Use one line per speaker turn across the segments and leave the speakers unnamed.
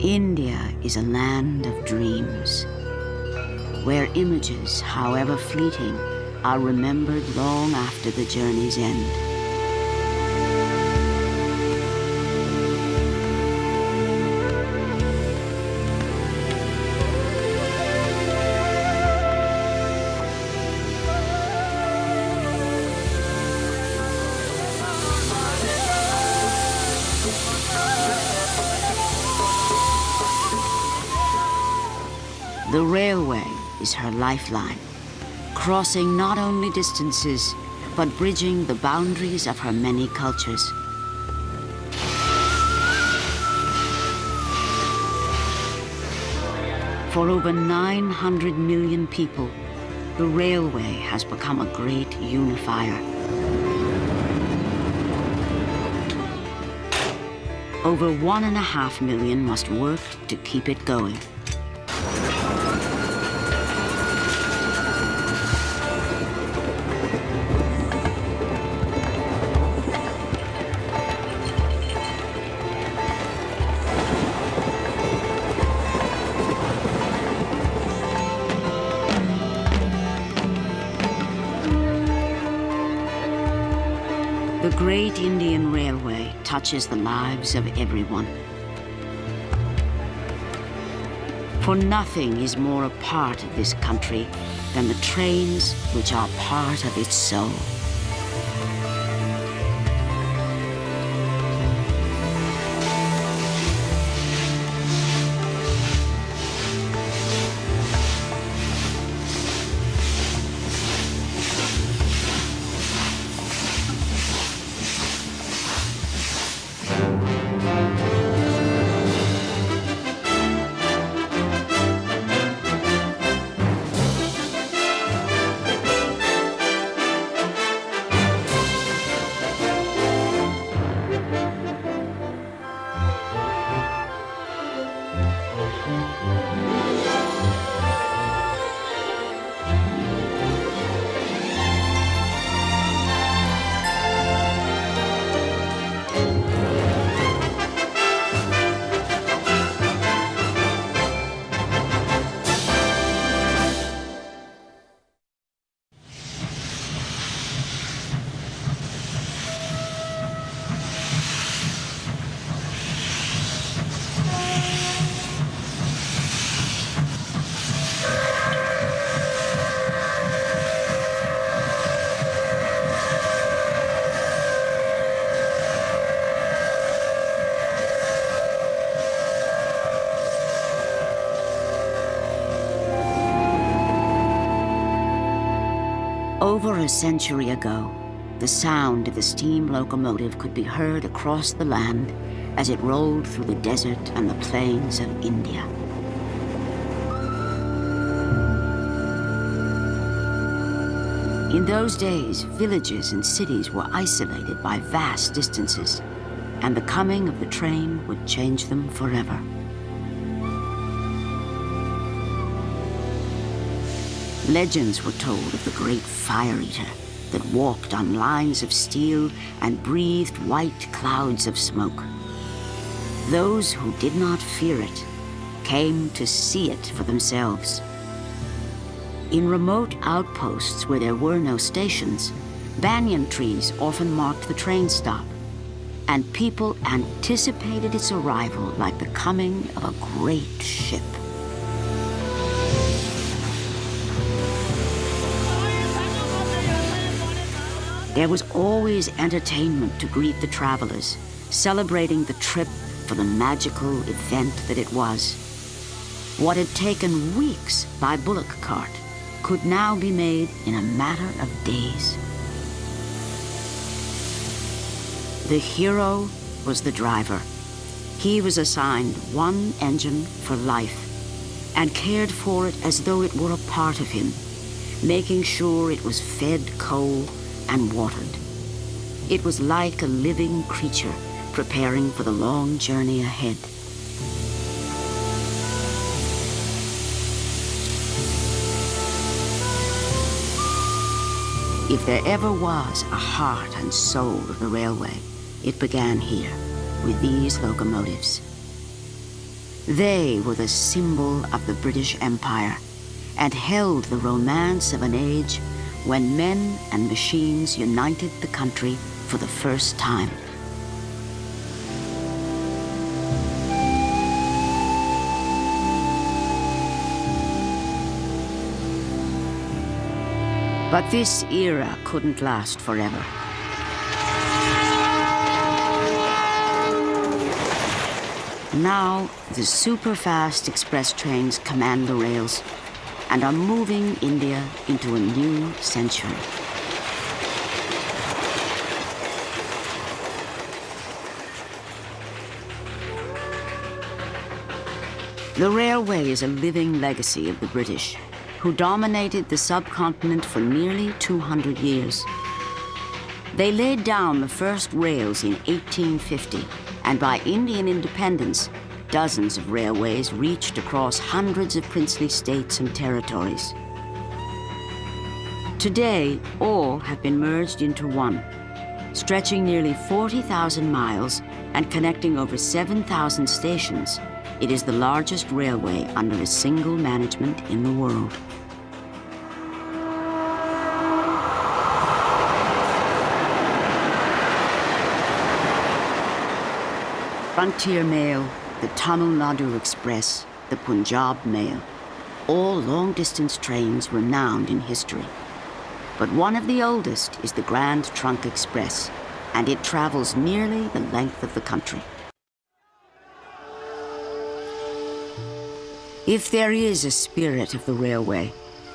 India is a land of dreams, where images, however fleeting, are remembered long after the journey's end. The railway is her lifeline, crossing not only distances, but bridging the boundaries of her many cultures. For over 900 million people, the railway has become a great unifier. Over 1.5 million must work to keep it going. The Great Indian Railway touches the lives of everyone. For nothing is more a part of this country than the trains which are part of its soul. Over a century ago, the sound of the steam locomotive could be heard across the land as it rolled through the desert and the plains of India. In those days, villages and cities were isolated by vast distances, and the coming of the train would change them forever. Legends were told of the great fire eater that walked on lines of steel and breathed white clouds of smoke. Those who did not fear it came to see it for themselves. In remote outposts where there were no stations, banyan trees often marked the train stop, and people anticipated its arrival like the coming of a great ship. There was always entertainment to greet the travelers, celebrating the trip for the magical event that it was. What had taken weeks by bullock cart could now be made in a matter of days. The hero was the driver. He was assigned one engine for life and cared for it as though it were a part of him, making sure it was fed coal and watered. It was like a living creature preparing for the long journey ahead. If there ever was a heart and soul of the railway, it began here, with these locomotives. They were the symbol of the British Empire and held the romance of an age when men and machines united the country for the first time. But this era couldn't last forever. Now, the super-fast express trains command the rails and are moving India into a new century. The railway is a living legacy of the British, who dominated the subcontinent for nearly 200 years. They laid down the first rails in 1850, and by Indian independence, dozens of railways reached across hundreds of princely states and territories. Today, all have been merged into one, stretching nearly 40,000 miles and connecting over 7,000 stations. It is the largest railway under a single management in the world. Frontier Mail, the Tamil Nadu Express, the Punjab Mail, all long-distance trains renowned in history. But one of the oldest is the Grand Trunk Express, and it travels nearly the length of the country. If there is a spirit of the railway,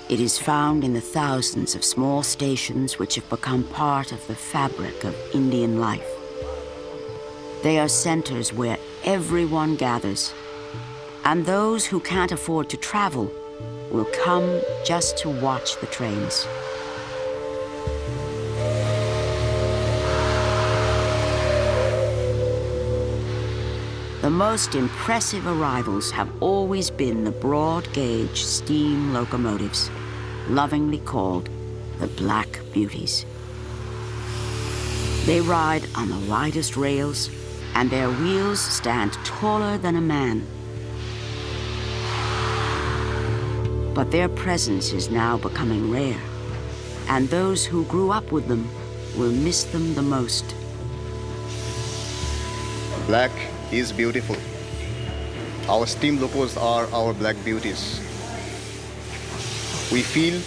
it is found in the thousands of small stations which have become part of the fabric of Indian life. They are centers where everyone gathers, and those who can't afford to travel will come just to watch the trains. The most impressive arrivals have always been the broad-gauge steam locomotives, lovingly called the Black Beauties. They ride on the widest rails, and their wheels stand taller than a man. But their presence is now becoming rare, and those who grew up with them will miss them the most.
Black is beautiful. Our steam locos are our black beauties. We feel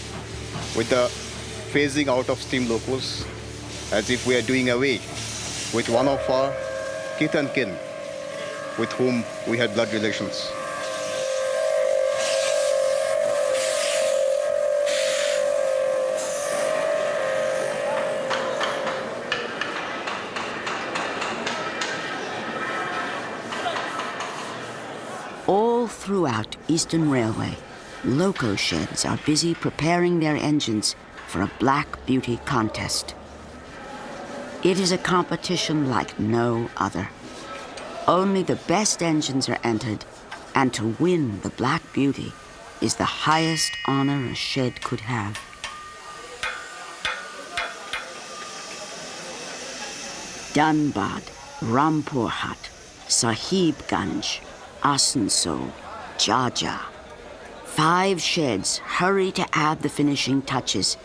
with the phasing out of steam locos as if we are doing away with one of our kith and kin with whom we had blood relations.
All throughout Eastern Railway, loco sheds are busy preparing their engines for a Black Beauty contest. It is a competition like no other. Only the best engines are entered, and to win the Black Beauty is the highest honor a shed could have. Dhanbad, Rampurhat, Sahibganj, Asansol, Jhajjar. 5 sheds hurry to add the finishing touches,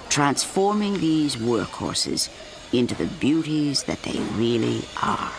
transforming these workhorses into the beauties that they really are.